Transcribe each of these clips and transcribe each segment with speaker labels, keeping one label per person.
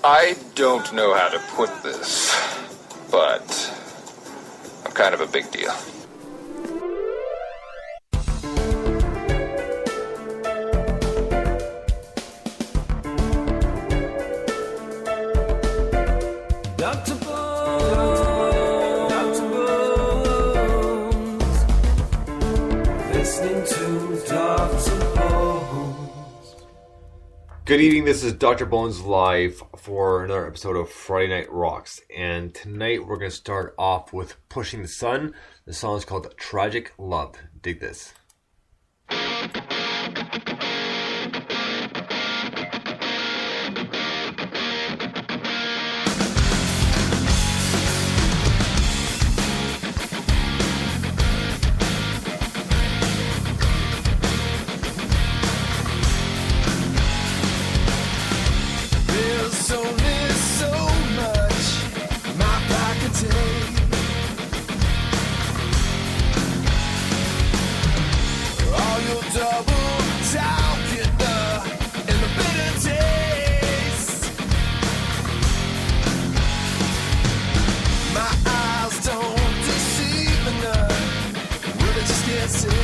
Speaker 1: I don't know how to put this, but I'm kind of a big deal.
Speaker 2: Dr. Bones, listening to Dr. Bones.
Speaker 3: Good evening, this is Dr. Bones live for another episode of Friday Night Rocks. And tonight we're going to start off with Pushing the Sun. The song is called Tragic Love. Dig this.
Speaker 2: There's only so much my back can take. All your double talking and the bitter taste. My eyes don't deceive me none. Really just can't see.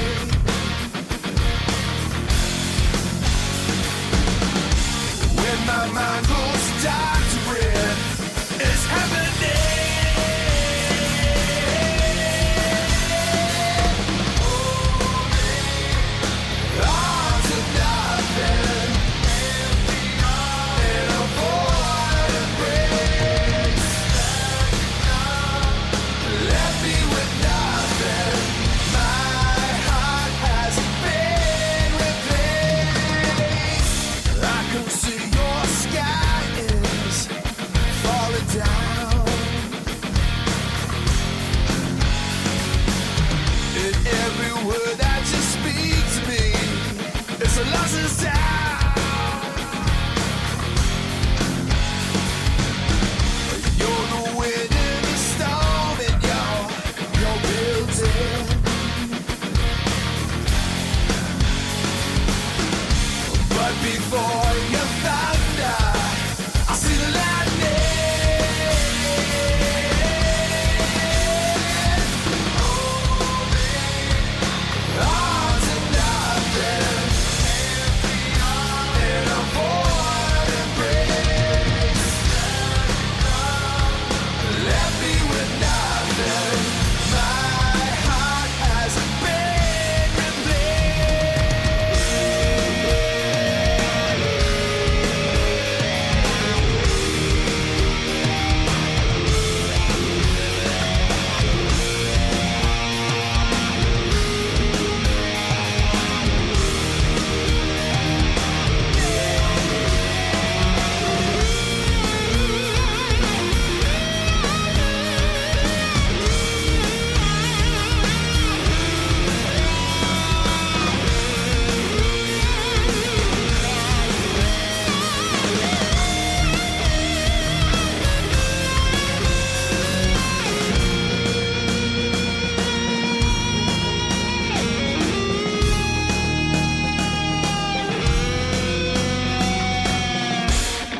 Speaker 2: When my mind goes dark to red, it's happening. On to nothing, and a void embrace. Left me with nothing. My heart has been replaced. I can see your sky is falling down. And every word that you speak to me is a lost sound. You're the wind in the storm and you're building. But before you thunder, I see the lightning. On to nothing, and a void embrace. Left me with nothing. My heart has been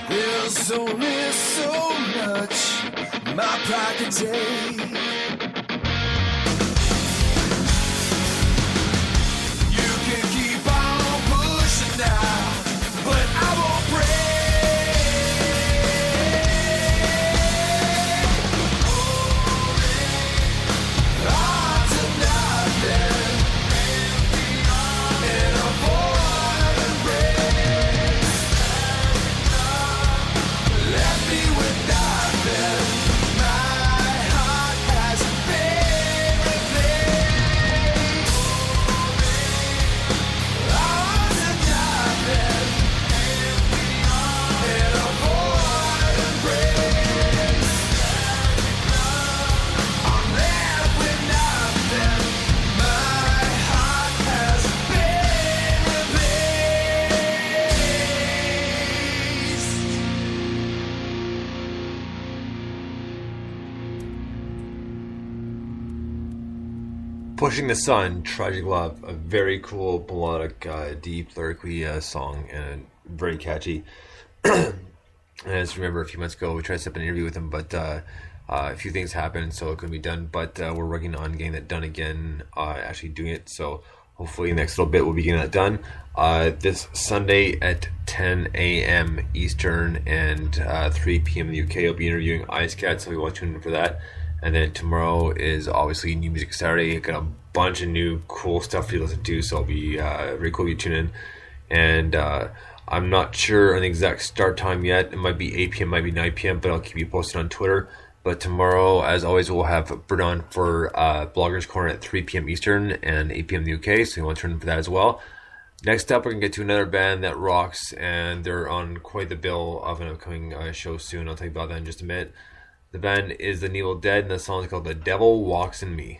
Speaker 2: There's only so much my pride can take. You can keep on pushing now, but I won't break. On to nothing, and a void embrace. Left me with nothing. My heart has been replaced. On to nothing, and a void embrace. I'm left with nothing. My heart has been replaced.
Speaker 3: Pushing the Sun, Tragic Love. A very cool, melodic, deep, lyrically song, and very catchy. And I just remember a few months ago we tried to set up an interview with him, but a few things happened, so it couldn't be done. But we're working on getting that done again, actually doing it. So hopefully next little bit we'll be getting that done. This Sunday at 10 a.m. Eastern and 3 p.m. in the UK, I'll be interviewing Ice Cat, so we want to tune in for that. And then tomorrow is obviously New Music Saturday. Got a bunch of new cool stuff for you to listen to, so it'll be very cool if you tune in. And I'm not sure on the exact start time yet. It might be 8 p.m., might be 9 p.m., but I'll keep you posted on Twitter. But tomorrow, as always, we'll have Bert on for Bloggers Corner at 3 p.m. Eastern and 8 p.m. in the UK, so you want to tune in for that as well. Next up, we're going to get to another band that rocks, and they're on quite the bill of an upcoming show soon. I'll tell you about that in just a minute. The band is The Evil Dead, and the song is called The Devil Walks in Me.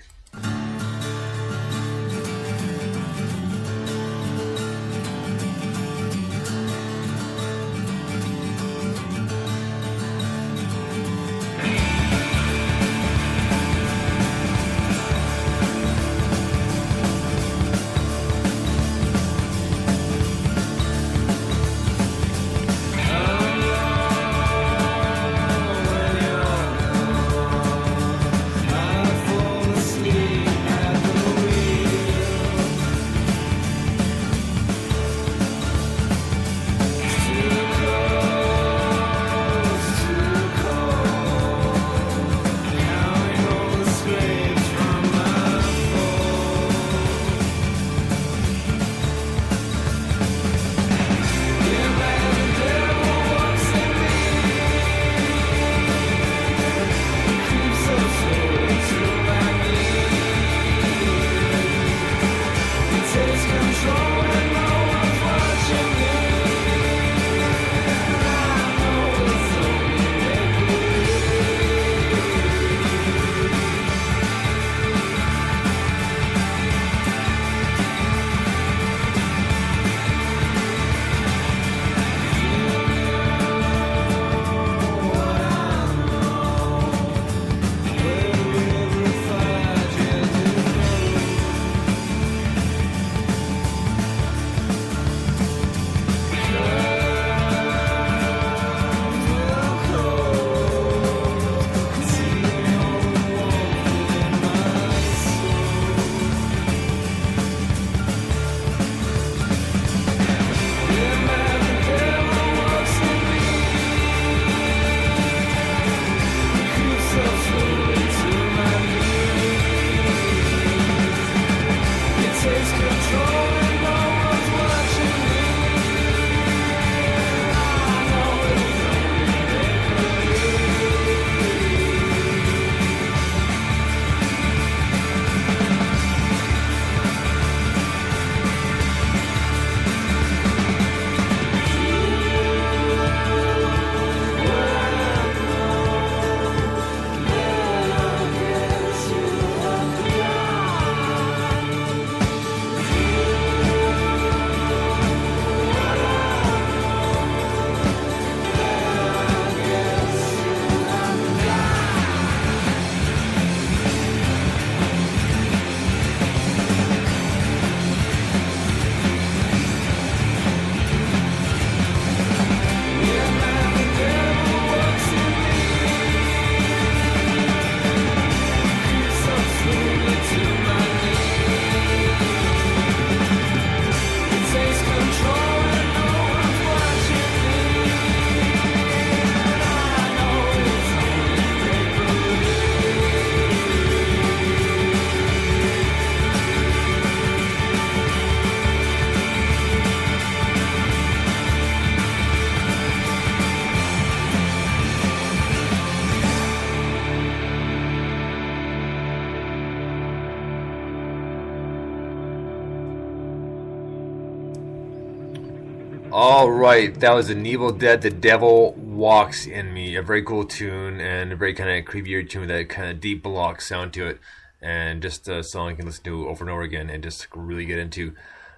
Speaker 3: All right, that was an Evil Dead, The Devil Walks in Me. A very cool tune and a very kind of creepier tune with that kind of deep block sound to it. And just a song you can listen to over and over again and just really get into.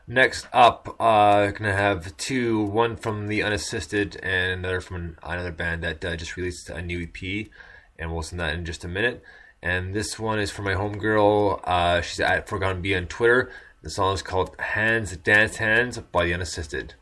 Speaker 3: Next up, going to have two, one from The Unassisted and another from another band that just released a new EP. And we'll listen to that in just a minute. And this one is for my homegirl. She's at Forgotten Bee on Twitter. The song is called Hands Dance Hands by The Unassisted.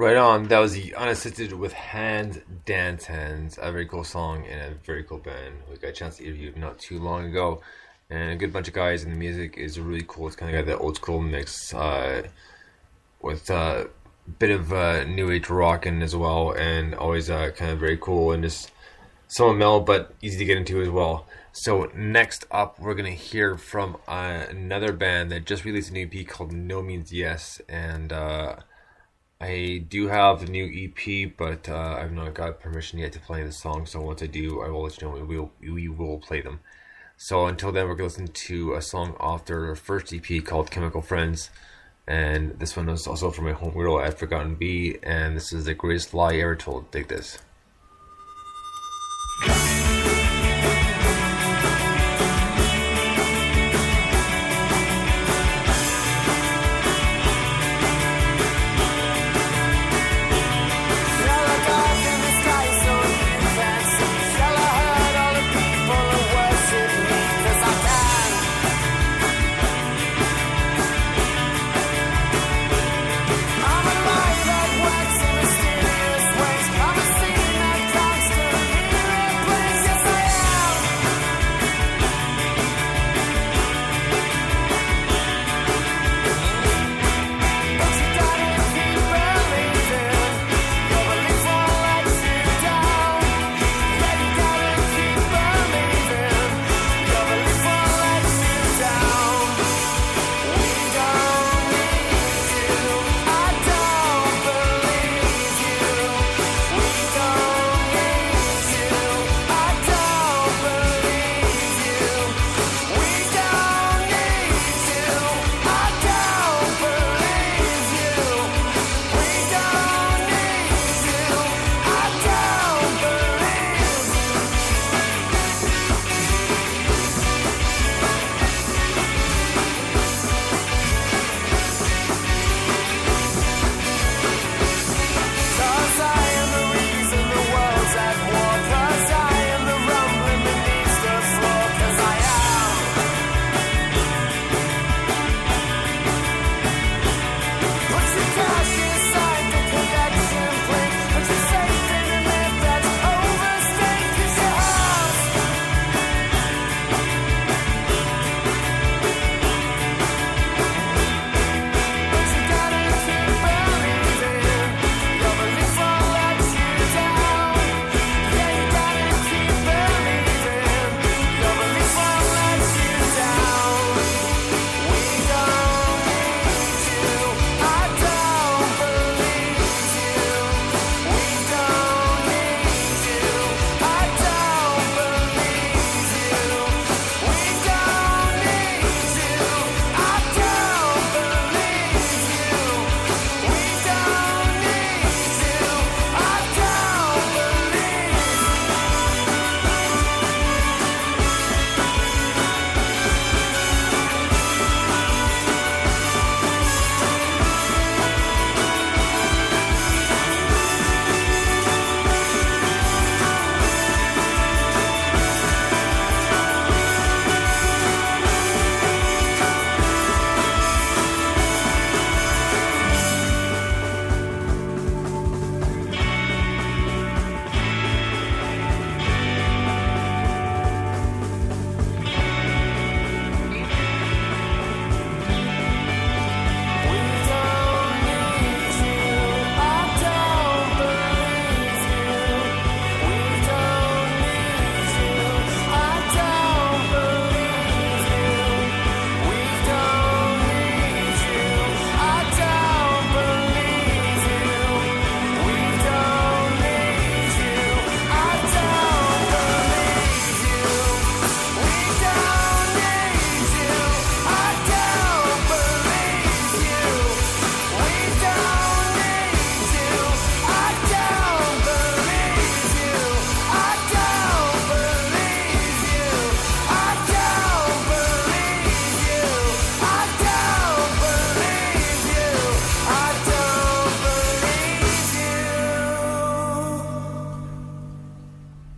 Speaker 3: Right on. That was the Unassisted with Hands Dance Hands. A very cool song and a very cool band. We got a chance to interview not too long ago. And a good bunch of guys, and the music is really cool. It's kind of got that old school mix with a bit of new age rock in as well. And always kind of very cool and just somewhat mellow but easy to get into as well. So next up, we're going to hear from another band that just released an EP called No Means Yes. And I do have the new EP, but I've not got permission yet to play the song. So once I do, I will let you know. We will play them. So until then, we're going to listen to a song off their first EP called Chemical Friends. And this one is also from my home girl at Forgotten Bee. And this is The Greatest Lie Ever Told. Dig this.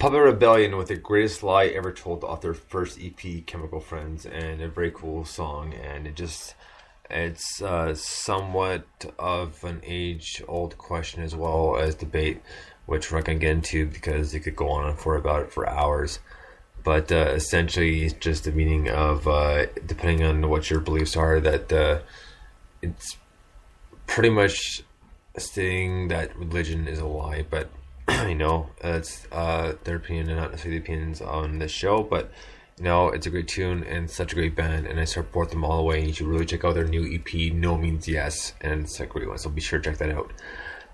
Speaker 3: Puppet Rebellion with The Greatest Lie Ever Told off their first EP, Chemical Friends, and a very cool song. And it just It's somewhat of an age-old question as well as debate, which we're not going to get into because it could go on for hours. But essentially, it's just the meaning of, depending on what your beliefs are, that it's pretty much stating that religion is a lie. But, that's their opinion and not necessarily the opinions on this show. But, it's a great tune and such a great band, and I support them all the way. And you should really check out their new EP, No Means Yes, and it's a great one, so be sure to check that out.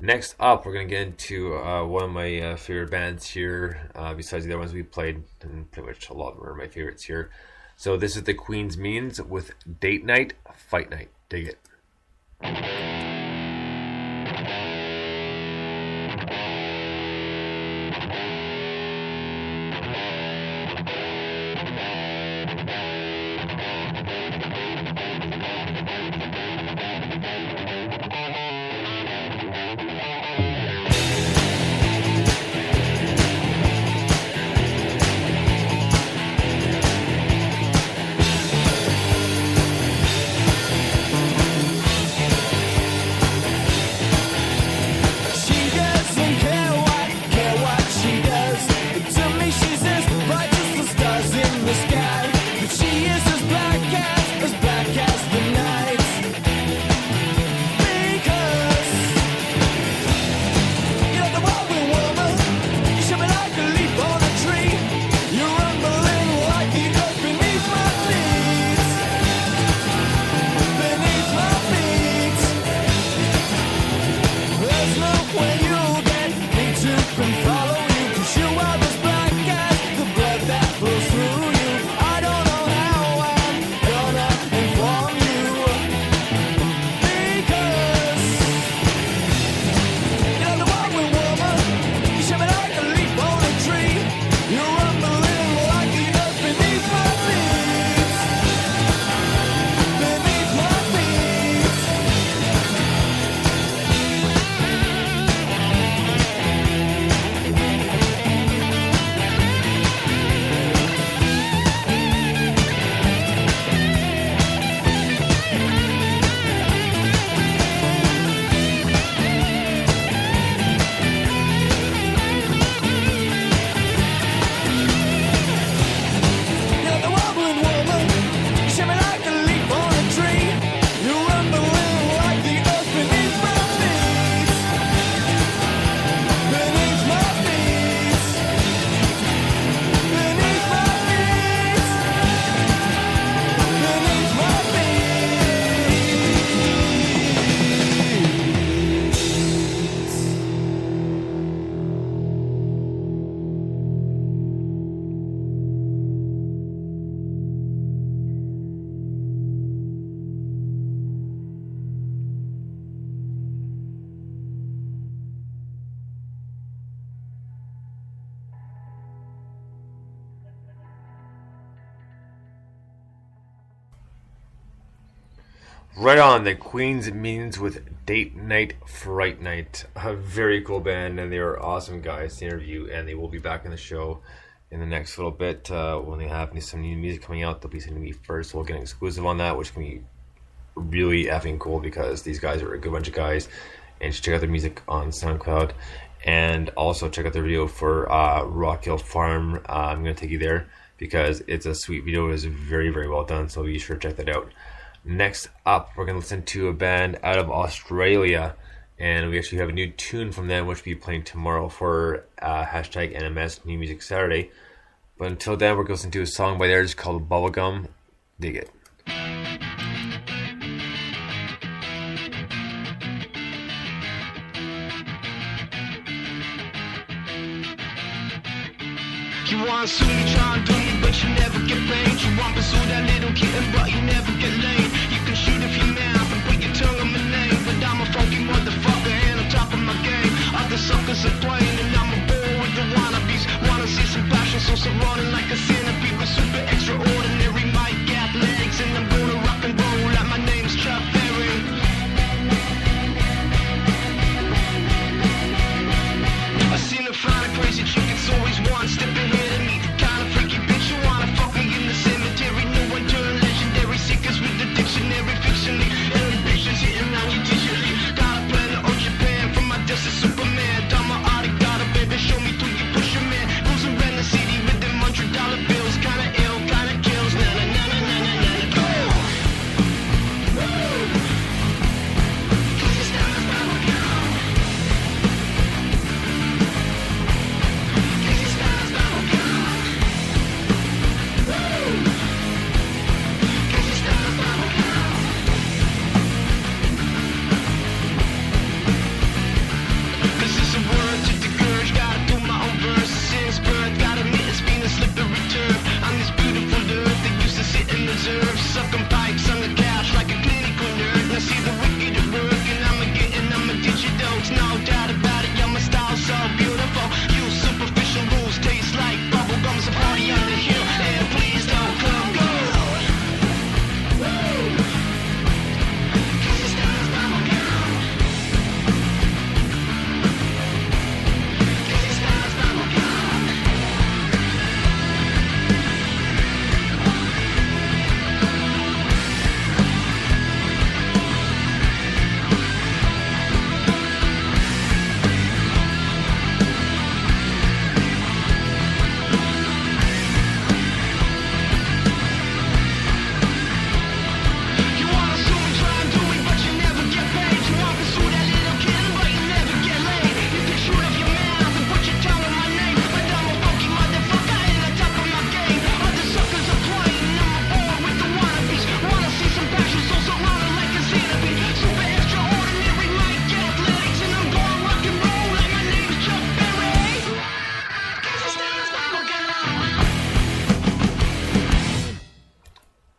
Speaker 3: Next up, we're going to get into one of my favorite bands here, besides the other ones we played, and pretty much a lot of them are my favorites here. So this is the Queen's Means with Date Night, Fight Night. Dig it. Right on, the Queen's Means with Date Night, Fright Night. A very cool band, and they are awesome guys to interview, and they will be back in the show in the next little bit. When they have some new music coming out, they'll be sending me first. We'll get an exclusive on that, which can be really effing cool because these guys are a good bunch of guys. And check out their music on SoundCloud. And also check out their video for Rock Hill Farm. I'm going to take you there because it's a sweet video. It is very, very well done, so be sure to check that out. Next up, we're going to listen to a band out of Australia, and we actually have a new tune from them, which we'll be playing tomorrow for hashtag NMS New Music Saturday. But until then, we're going to listen to a song by theirs called Bubblegum. Dig it.
Speaker 4: You want to you try and do me, but you never get paid. You want to pursue that little kitten, but you never get laid. You can shoot if you mouth and put your tongue on my name, but I'm a funky motherfucker and on top of my game. Other suckers are playing and I'm a bore with the wannabes. Wanna see some passion, so running like a centipede with super extraordinary mic gap legs, and I'm gonna rock and roll like my name's Chuck Berry. I seen a fine crazy chick, it's always one step ahead of me. The kind of freaky bitch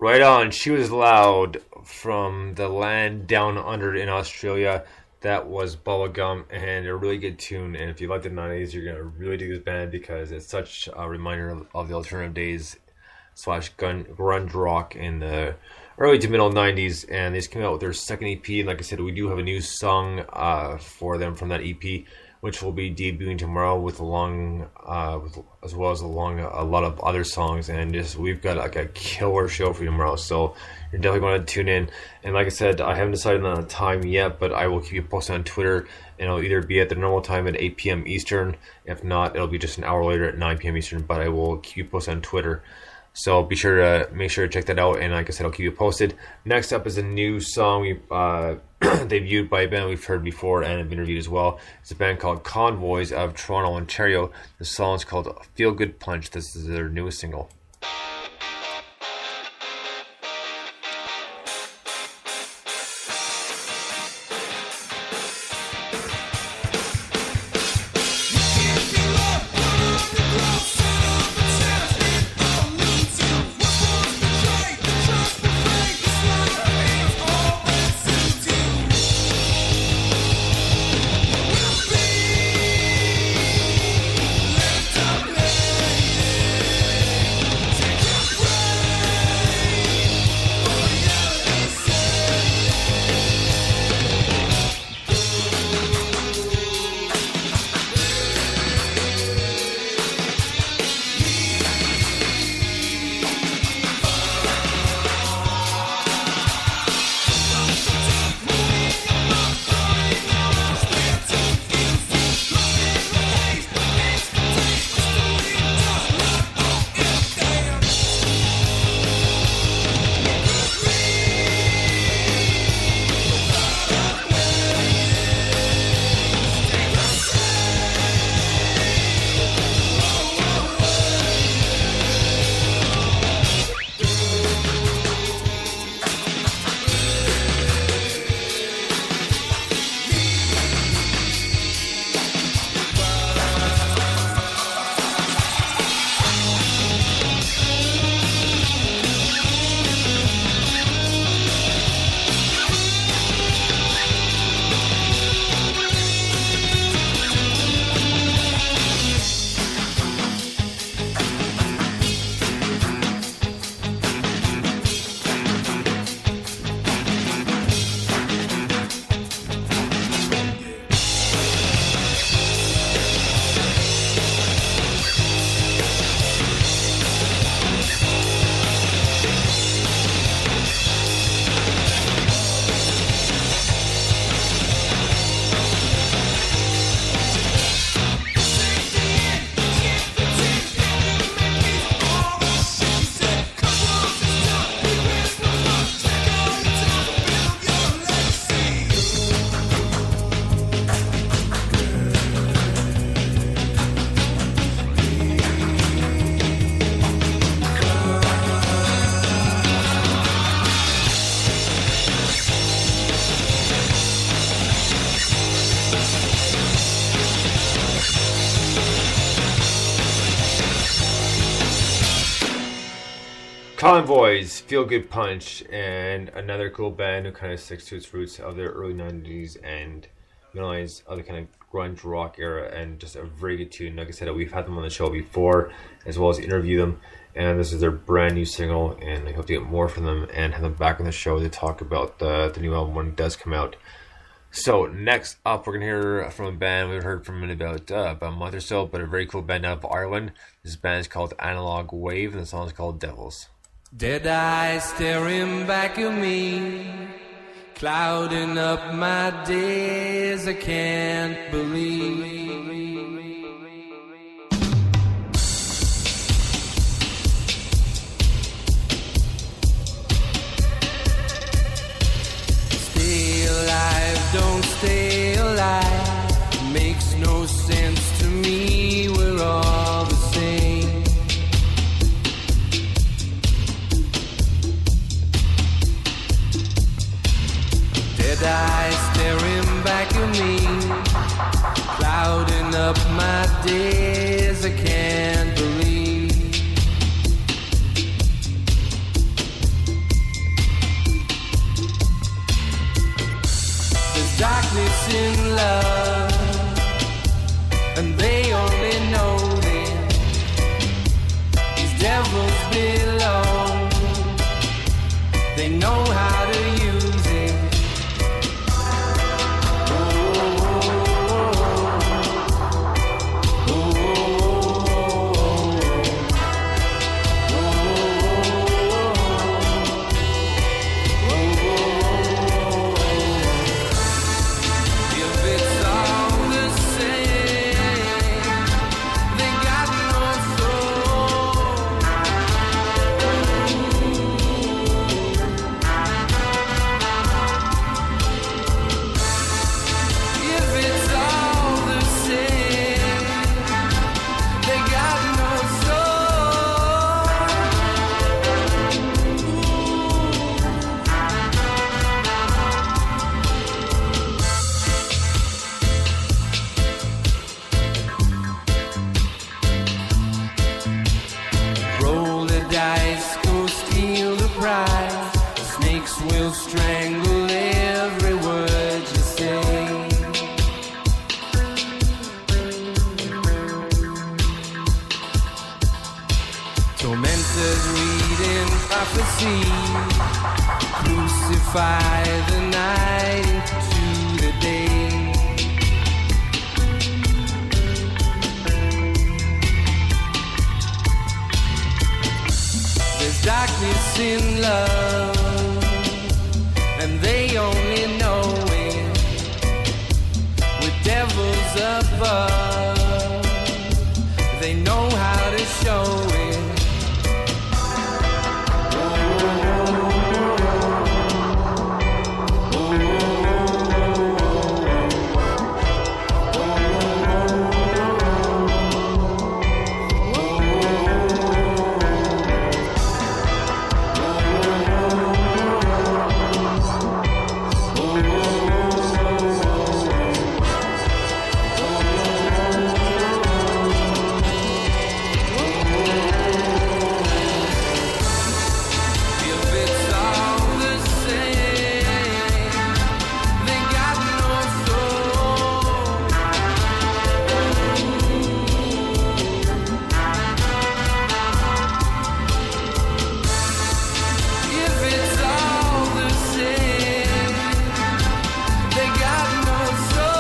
Speaker 3: Right on. She Was Loud from the land down under in Australia. That was Bubblegum, and a really good tune. And if you like the 90s, you're going to really dig this band because it's such a reminder of the alternative days / grunge rock in the early to middle 90s. And they just came out with their second EP. And like I said, we do have a new song for them from that EP, which will be debuting tomorrow with as well as a lot of other songs. And just we've got like a killer show for you tomorrow, so you're definitely going to tune in. And like I said, I haven't decided on a time yet, but I will keep you posted on Twitter, and it'll either be at the normal time at 8 p.m. Eastern. If not, it'll be just an hour later at 9 p.m. Eastern, but I will keep you posted on Twitter. So be sure to check that out, and like I said, I'll keep you posted. Next up is a new song we debuted by a band we've heard before and have interviewed as well. It's a band called Convoys of Toronto, Ontario. The song is called Feel Good Punch. This is their newest single. Convoys, Feel Good Punch, and another cool band who kind of sticks to its roots of their early 90s and middle 90s, other kind of grunge rock era, and just a very good tune. Like I said, we've had them on the show before, as well as interview them, and this is their brand new single, and I hope to get more from them and have them back on the show to talk about the new album when it does come out. So next up, we're going to hear from a band we've heard from in about a month or so, but a very cool band out of Ireland. This band is called Analog Wave, and the song is called Devils.
Speaker 5: Dead eyes staring back at me, clouding up my days, I can't believe. Stay alive, don't stay alive, makes no sense to me, we're all the same. Dead eyes staring back at me, clouding up my days, I can't believe. love, and they only know them. These devils below, they know how to use it. If it's all the same, they got no soul. If it's all the same, they got no soul. Roll the dice, go steal the prize. The snakes will strangle every word you say. Tormentors reading prophecy, crucify the night into the day. There's darkness in love, and they only know it. With devils above, they know how to show it. If it's all the same, they got no soul. If it's all the same, they got no soul.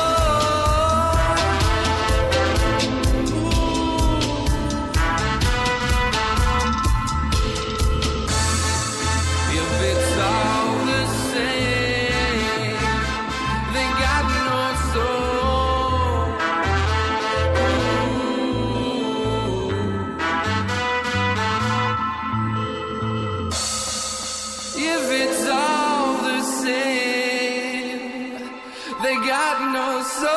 Speaker 5: If it's all the same, they got no soul. If it's all the same, they got no soul.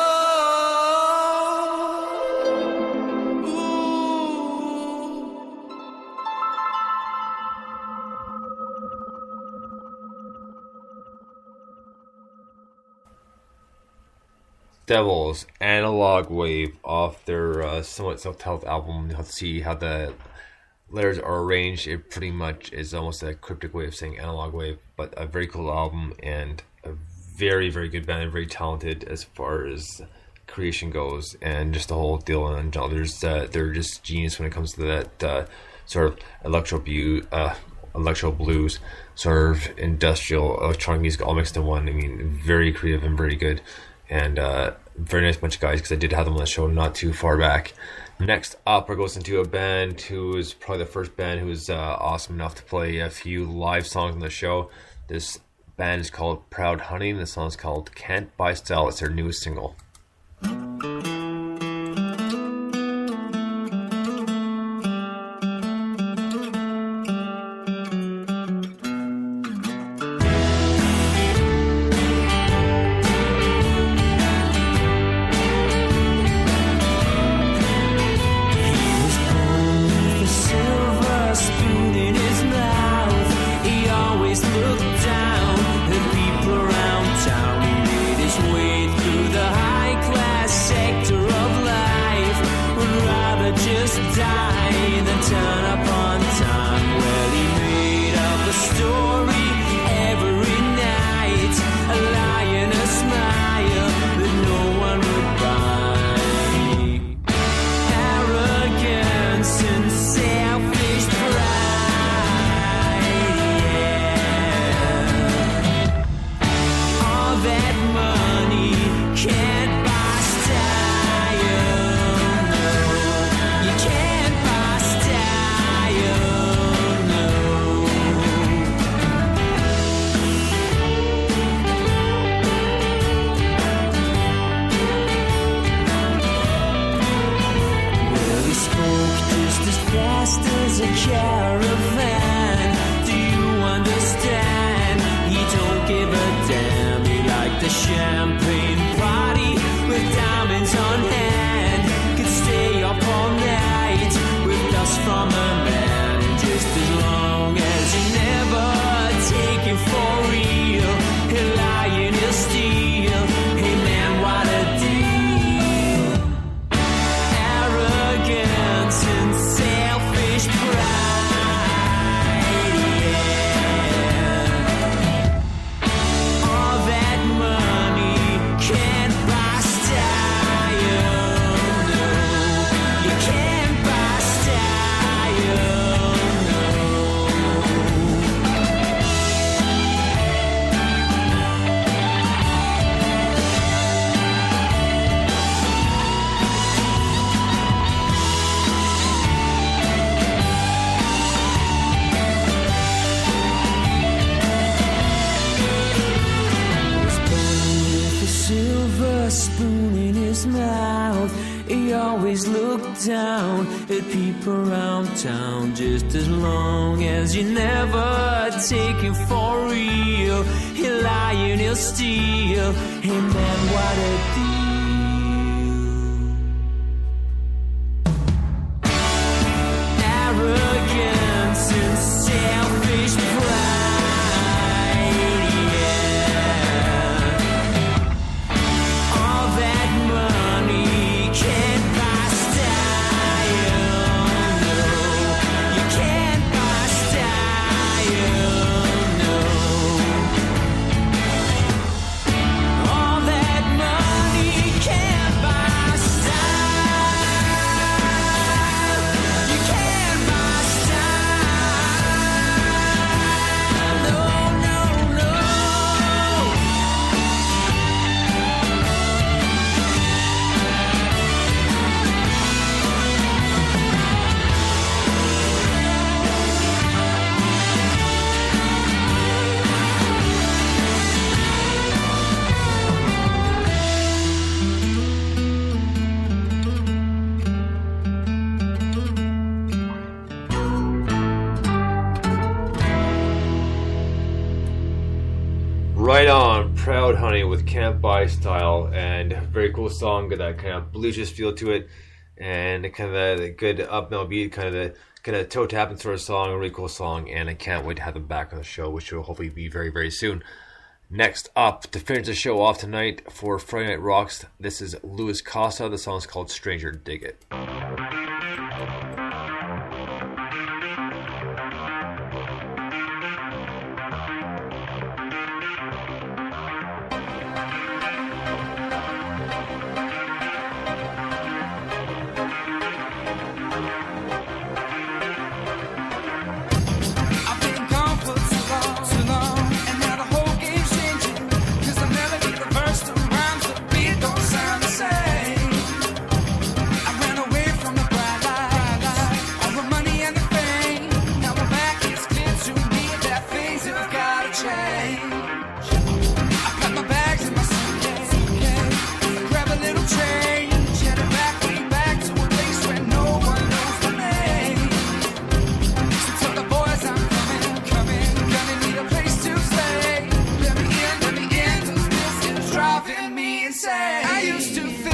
Speaker 3: Devils, Analog Wave, off their somewhat self-titled album. You'll have to see how the letters are arranged. It pretty much is almost a cryptic way of saying Analog Wave, but a very cool album and a very, very good band, very talented as far as creation goes, and just the whole deal. And they're just genius when it comes to that sort of electro blues, sort of industrial electronic music all mixed in one. I mean, very creative and very good. And very nice bunch of guys, because I did have them on the show not too far back. Next up, we're going into a band who is probably the first band who was awesome enough to play a few live songs on the show. This band is called Proud Honey, and the song is called Can't Buy Style. It's their newest single.
Speaker 5: Looked down at people around town. He made his way through the high He always looked down at people around town. Just as long as you never take him for real, he'll lie and he'll steal. Hey man, what a deal. Arrogance and selfish pride, yeah. All that money can't buy style, no. You can't buy style, no. All that money can't buy style. You can't buy style, no, no, no.
Speaker 3: Right on, Proud Honey with Can't Buy Style, and very cool song, got that kind of bluesish feel to it, and kind of the good up-tempo beat, kind of toe tapping sort of song, a really cool song, and I can't wait to have them back on the show, which will hopefully be very, very soon. Next up, to finish the show off tonight for Friday Night Rocks, this is Louis Costa. The song is called Stranger Dig It.
Speaker 2: I've been gone for too long, and now the whole game's changing. 'Cause I never get reversed around, the beat don't sound the same. I ran away from the bright light, all the money and the fame. Now I'm back, it's clear to me that things have gotta change. I pack my bags in my suitcase, grab a little change, headed back, way back to a place where no one knows my name. So tell the boys I'm coming, gonna need a place to stay. Let me in, 'cause this is driving me insane. I used to think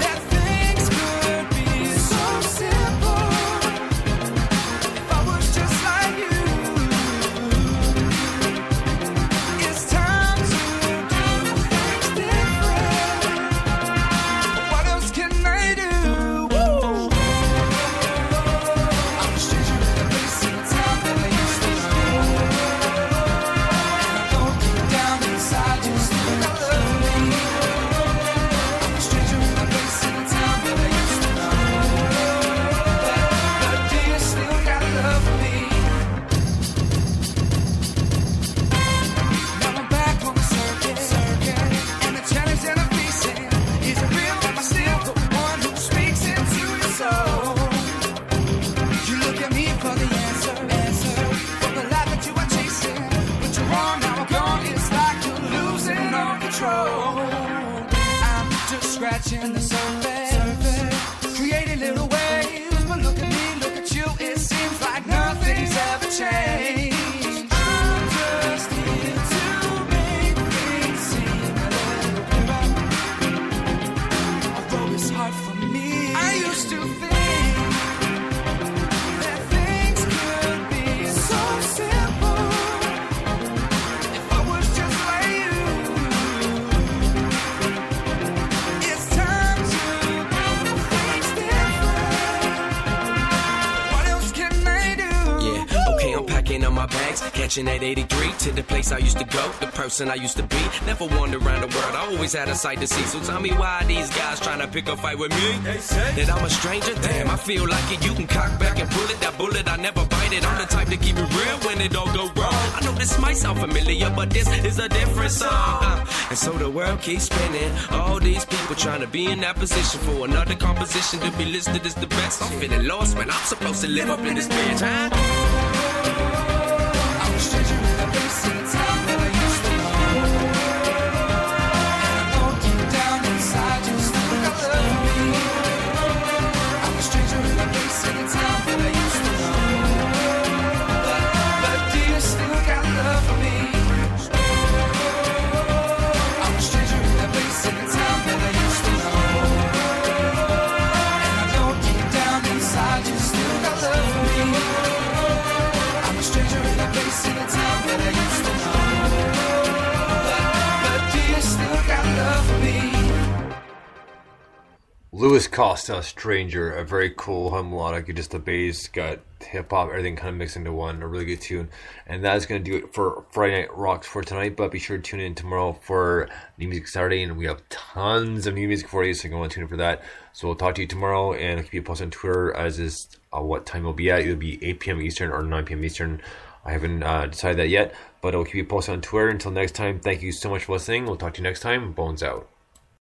Speaker 2: that things could be so simple if I was just like you. It's time to do things different. What else can I do? Woo! I'm a stranger in a place in a town that I used to know. And I don't deep down inside just think I love me. I'm a stranger in a place in a town that I used to know. But do you still gotta love me? Now I'm back on the circuit, and the challenge that I'm facing is it real? Am I still the one who speaks into your soul? You look at me for the answer for the life that you are chasing, but you're wrong. Now I'm gone. It's like you're losing all control. I'm just scratching the surface, creating little waves, but look at me, look at you. It seems like nothing's ever changed. I'm just here to make things seem a little clearer. Although it's hard for me, I used to think that things could be so simple if I was just like you. It's time to do things different. What else can I do?
Speaker 5: Yeah, okay, I'm packing up my bags, catching that 83 to the place I used to go, the person I used to be. Never wandered around the world, I always had a sight to see. So tell me why these guys trying to pick a fight with me? That I'm a stranger? Damn, I feel like it. You can cock back and pull it. That bullet, I never bite it. I'm the type to keep it real when it all go wrong. I know this might sound familiar, but this is a different song. And so the world keeps spinning. All these people trying to be in that position for another composition to be listed as the best. I'm feeling lost when I'm supposed to live up in this bitch, huh?
Speaker 2: I'm a stranger in a place in a town that I used to know. And I know deep down inside just think I
Speaker 3: Louis Costa, Stranger, a very cool melodic, just the bass, got hip hop, everything kind of mixed into one, a really good tune. And that is going to do it for Friday Night Rocks for tonight, but be sure to tune in tomorrow for New Music Saturday, and we have tons of new music for you, so you can tune in for that. So we'll talk to you tomorrow, and I'll keep you posted on Twitter as is what time it'll be at. It'll be 8 p.m. Eastern or 9 p.m. Eastern. I haven't decided that yet, but I'll keep you posted on Twitter. Until next time, thank you so much for listening. We'll talk to you next time. Bones out.